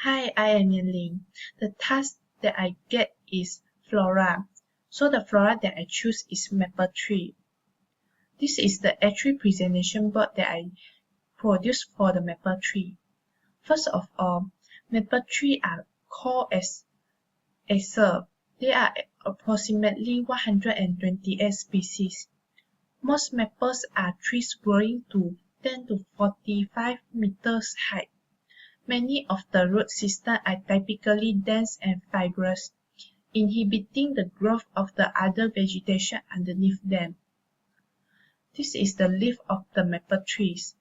Hi, I am Yanling. The task that I get is Floral. So the Floral that I choose is maple tree. This is the A3 presentation board that I produced for the maple tree. First of all, maple tree are called as acer. There are approximately 128 species. Most maples are trees growing to 10 to 45 meters high. Many of the root systems are typically dense and fibrous, inhibiting the growth of the other vegetation underneath them. This is the leaf of the maple trees.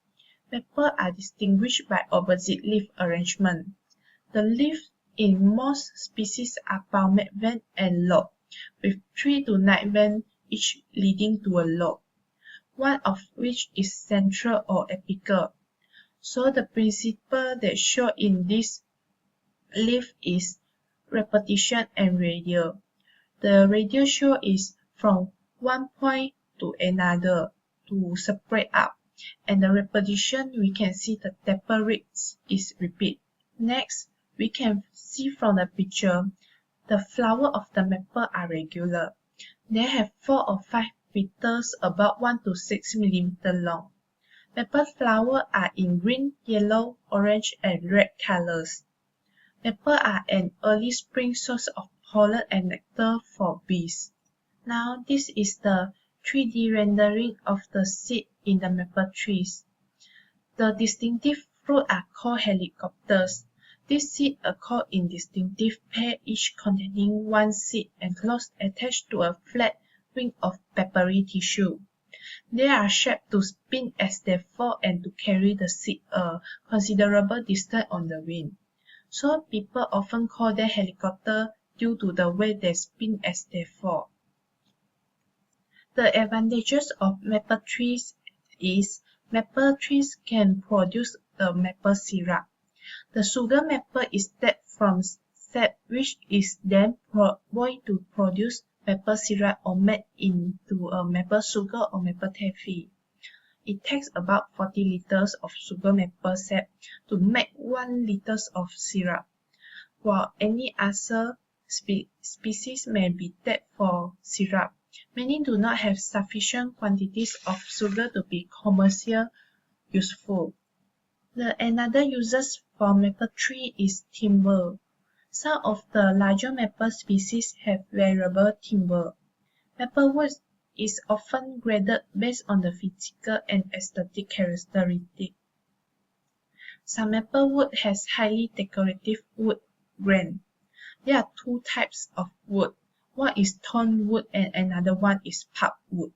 Maples are distinguished by opposite leaf arrangement. The leaves in most species are palmate vein and lobe, with 3 to 9 veins each leading to a lobe, one of which is central or apical. So the principle that shown in this leaf is repetition and radial. The radial show is from one point to another to separate up, and the repetition we can see the taper rates is repeat. Next, we can see from the picture the flower of the maple are regular. They have 4 or 5 petals about 1 to 6 mm long. Maple flowers are in green, yellow, orange, and red colors. Maples are an early spring source of pollen and nectar for bees. Now this is the 3D rendering of the seed in the maple trees. The distinctive fruit are called helicopters. These seeds occur in distinctive pairs each containing one seed enclosed attached to a flat ring of papery tissue. They are shaped to spin as they fall and to carry the seed a considerable distance on the wind. So people often call them helicopter due to the way they spin as they fall. The advantages of maple trees is maple trees can produce the maple syrup. The sugar maple is tapped from sap which is then boiled to produce maple syrup or made into a maple sugar or maple taffy. It takes about 40 liters of sugar maple sap to make 1 liter of syrup, while any other species may be tapped for syrup. Many do not have sufficient quantities of sugar to be commercially useful. Another uses for maple tree is timber. Some of the larger maple species have variable timber. Maple wood is often graded based on the physical and aesthetic characteristics. Some maple wood has highly decorative wood grain. There are 2 types of wood. One is thorn wood and another one is pulpwood.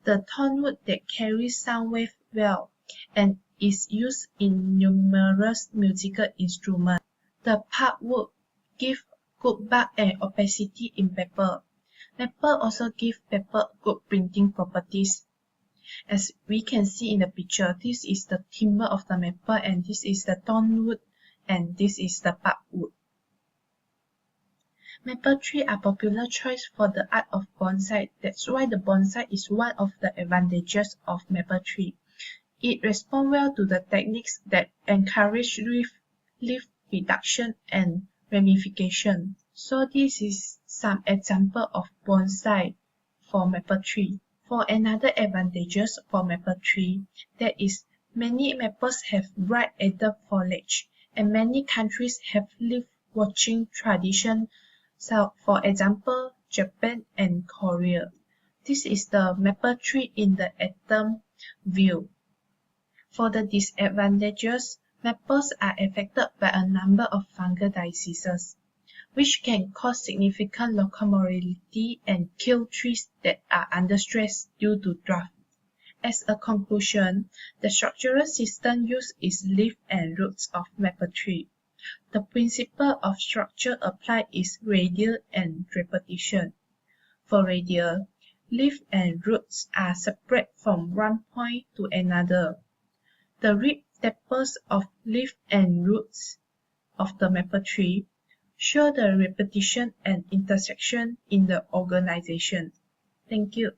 The thorn wood that carries sound wave well and is used in numerous musical instruments. The pulpwood gives good bulk and opacity in paper. Maple also gives paper good printing properties. As we can see in the picture, this is the timber of the maple and this is the thorn wood and this is the pulpwood. Maple trees are popular choice for the art of bonsai. That's why the bonsai is one of the advantages of maple tree. It responds well to the techniques that encourage leaf reduction and ramification. So this is some example of bonsai for maple tree. For another advantages for maple tree, that is many maples have bright adult foliage and many countries have leaf watching tradition. So for example, Japan and Korea. This is the maple tree in the atom view. For the disadvantages, maples are affected by a number of fungal diseases, which can cause significant local mortality and kill trees that are under stress due to drought. As a conclusion, the structural system used is leaf and roots of maple tree. The principle of structure applied is radial and repetition. For radial, leaf and roots are separate from one point to another. The rib tapers of leaf and roots of the maple tree show the repetition and intersection in the organization. Thank you.